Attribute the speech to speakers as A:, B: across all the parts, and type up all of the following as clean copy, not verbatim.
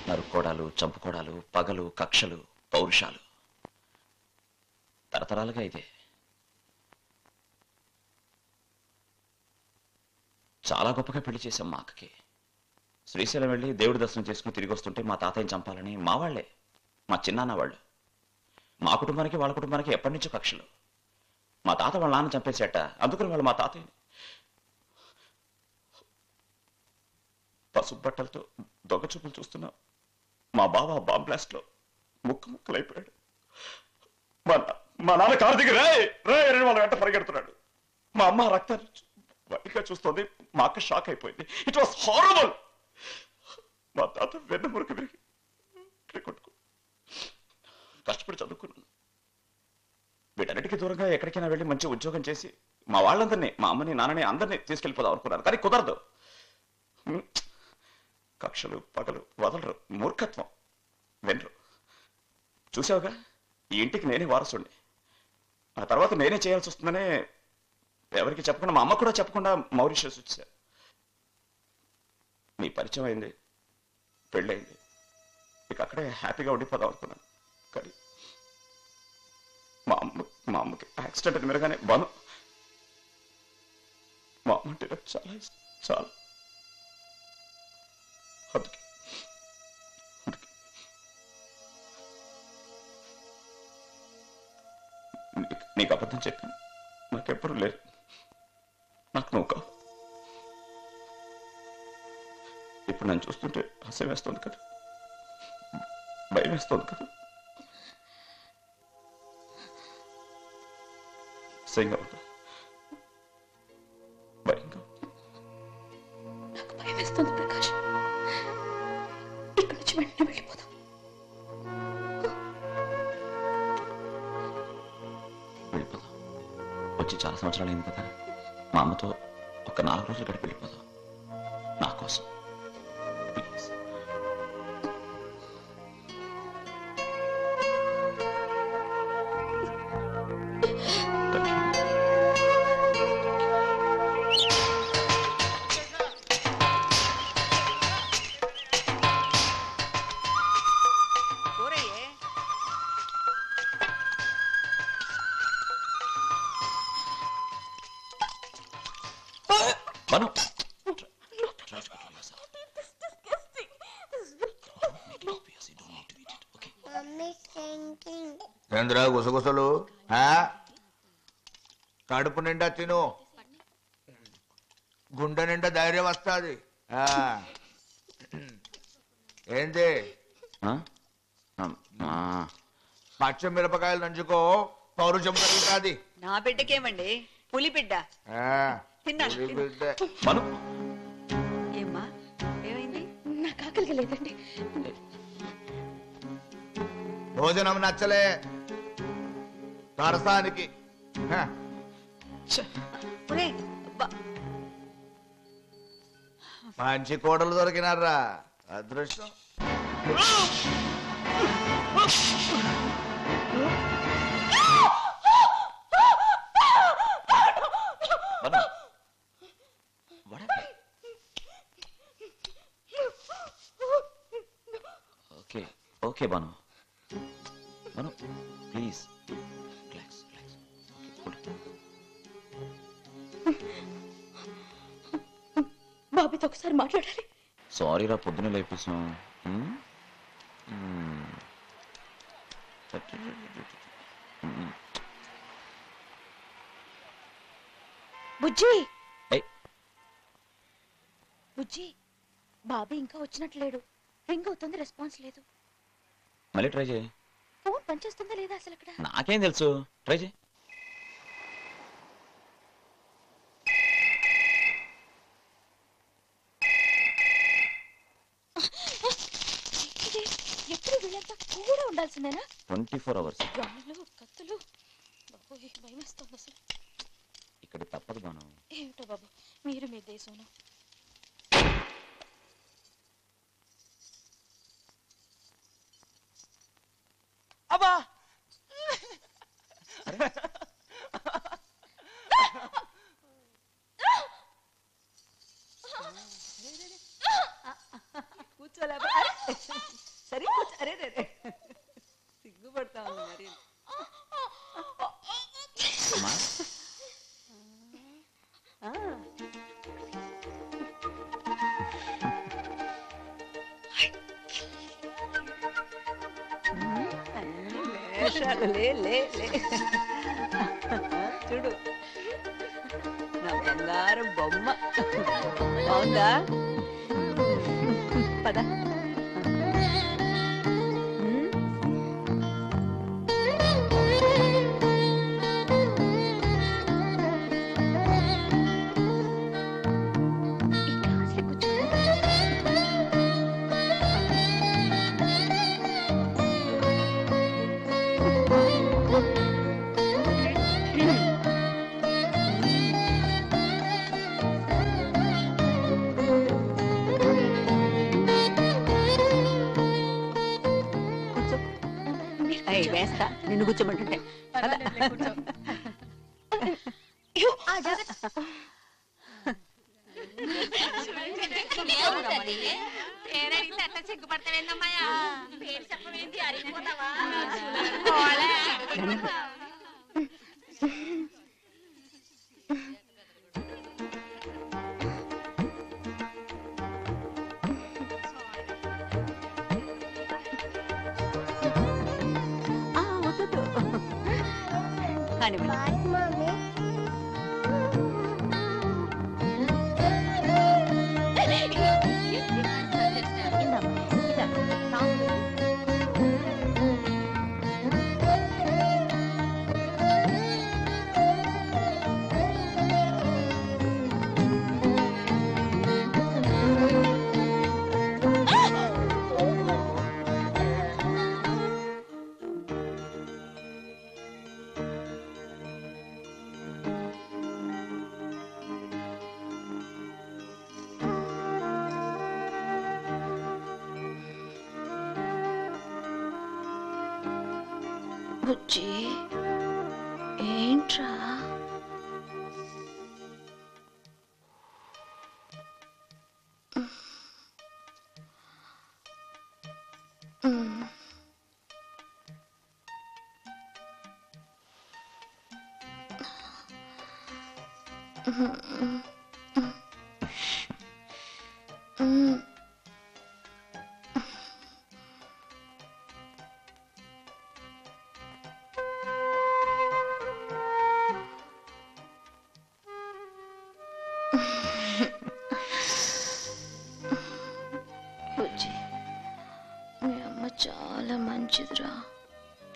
A: నరుక్కోడాలు, చంపుకోడాలు, పగలు, కక్షలు, పౌరుషాలు తరతరాలుగా ఇదే. చాలా గొప్పగా పెళ్లి చేశాం మా అక్కకి. శ్రీశైలం వెళ్ళి దేవుడి దర్శనం చేసుకుని తిరిగి వస్తుంటే మా తాతయ్యని చంపాలని మా వాళ్లే, మా చిన్నాన్న వాళ్ళు. మా కుటుంబానికి వాళ్ళ కుటుంబానికి ఎప్పటి నుంచో కక్షలు. మా తాత వాళ్ళ నాన్న చంపేసేట, అందుకని వాళ్ళు మా తాతయ్యని పసుపు బట్టలతో దొంగ చూపులు చూస్తున్నా మా బావ బాంబ్ బ్లాస్ట్ లో ముక్కలైపోయాడు. మా నాన్న కారు దిగి వాళ్ళ వెంట పరిగెడుతున్నాడు. మా అమ్మ రక్తాన్ని బయటగా చూస్తోంది. మా అక్క షాక్ అయిపోయింది. It was horrible. మా తాత వెన్న మురికి విరిగి కొట్టుకు కష్టపడి చదువుకున్నాను. వీటన్నిటికీ దూరంగా ఎక్కడికైనా వెళ్ళి మంచి ఉద్యోగం చేసి మా వాళ్ళందరినీ, మా అమ్మని నాన్నని అందరినీ తీసుకెళ్ళిపోదాం అనుకున్నాను. కానీ కుదరదు. కక్షలు, పగలు వదలరు, మూర్ఖత్వం వెనరు. చూసావుగా, ఈ ఇంటికి నేనే వారసుడిని. ఆ తర్వాత నేనే చేయాల్సి వస్తుందనే ఎవరికి చెప్పకుండా, మా అమ్మ కూడా చెప్పకుండా మౌరిషియస్ వచ్చా. మీ పరిచయం అయింది, పెళ్ళయింది. ఇక అక్కడే హ్యాపీగా ఉండిపోదాం అనుకున్నాను. కానీ మా అమ్మకి యాక్సిడెంట్ అని మెరగానే బాను, మా అమ్మ అంటే నాకు చాలా ఇష్టం, చాలా. అందుకే నీకు అబద్ధం చెప్పాను. నాకెప్పుడు లేరు, నాకు నువ్వు కావు. ఇప్పుడు నన్ను చూస్తుంటే అసహ్యం వేస్తుంది కదా, భయం వేస్తుంది కదా. అసహ్యంగా ఉందా, భయంగా?
B: నాకు భయం వేస్తుంది ప్రకాష్. ఇక్కడి నుంచి వెంటనే వెళ్ళిపోదాం.
A: వెళ్ళిపోదాం. వచ్చి చాలా సంవత్సరాలు అయింది కదా. మా అమ్మతో ఒక 4 రోజులు గడిపి వెళ్ళిపోదాం. నా కోసం ప్లీజ్. Banu.
C: ఏంద్రా గుసగుసలు? కడుపు నిండా తిను, గుండె నిండా ధైర్యం వస్తుంది. ఏంది పచ్చిమిరపకాయలు నంచుకో, పౌరుషం కలుగుతుంది.
D: నా బిడ్డకేమండి, పులి బిడ్డ. ఏమ్మా, ఏమైంది?
B: నాకు ఆకలిగా లేదండి.
C: భోజనం నచ్చలే తరసానికి. మంచి కోడలు దొరికినారా, అదృష్టం.
A: Okay okay Banu, Banu please relax relax.
B: బాబుతో ఒకసారి మాట్లాడాలి.
A: సారీ రా, పొద్దునే లేపేసాం.
B: బుజ్జి, బుజ్జి, బాబు ఇంకా వచ్చినట్లేడు. రింగ్ అవుతుంది, రెస్పాన్స్ లేదు.
A: మళ్ళీ ట్రై చేయి.
B: ఫోన్ పనిచేస్తుందా లేదా అసలు అక్కడ?
A: నాకేం తెలుసు, ట్రై చేయి.
B: ఎప్పుడు వీళ్ళంతా కూడా ఉండాల్సిందేనా?
A: 24 hours.
B: రాళ్ళు, కత్తులు, బాబోయ్ భయం వేస్తుంది అసలు.
A: ఇక్కడ తప్పదు బాను.
B: ఏమిటో బాబు, మీరు మీ దేశం.
E: అబ్బా,
D: కూర్చోలే. విశేషాలు లే లే లే చూడు నా బంగారం బొమ్మ బాగుందా పద వేస్తా నిన్ను కూర్చోమంటుంటే
B: బుజ్జి ఏంట్రా బుజ్జి మీ అమ్మ చాలా మంచిదిరా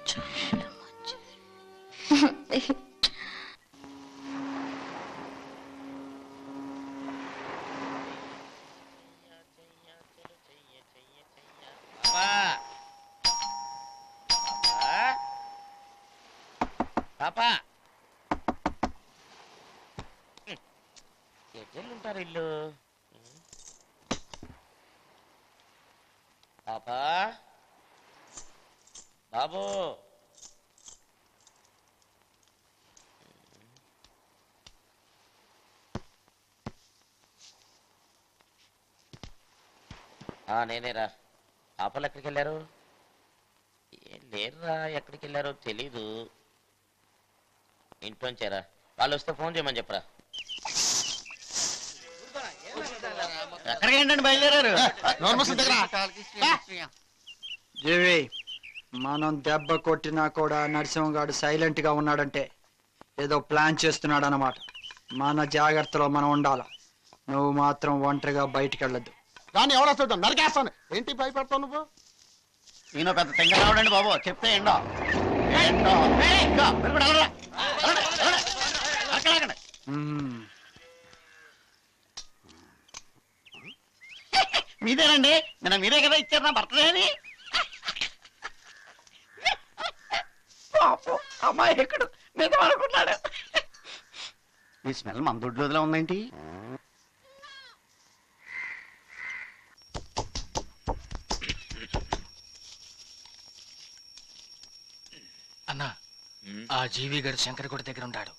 B: చాలా మంచిది
F: పాపా ఎట్లుంటారు ఇల్లు పాపా బాబు నేనేరా పాపలు ఎక్కడికి వెళ్ళారు ఏం లేరురా ఎక్కడికి వెళ్ళారో తెలీదు ఇంట్లోంచారా వాళ్ళు వస్తే ఫోన్ చేయమని చెప్పరా ఎక్కడికి ఏంటండి బయలుదేరారు
E: జీవి మనం దెబ్బ కొట్టినా కూడా నరసింహగాడు సైలెంట్ గా ఉన్నాడంటే ఏదో ప్లాన్ చేస్తున్నాడు అన్నమాట మన జాగ్రత్తలో మనం ఉండాల నువ్వు మాత్రం ఒంటరిగా బయటికి వెళ్ళద్దు
G: దాన్ని ఎవడో చూద్దాం నరికేస్తాను ఏంటి భయపడతావు నువ్వు
F: ఈయన పెద్ద తెంగ రావడండి బాబు చెప్తే ఏండో మీదేనండి నిన్న మీరే కదా ఇచ్చారు నా బర్త్డే అని అమ్మాయి ఎక్కడు నిజం అనుకున్నాడు ఈ స్మెల్ మన దొడ్లోదిలా ఉందేంటి
H: అన్నా ఆ జీవి గడు శంకర్ గుడి దగ్గర ఉంటాడు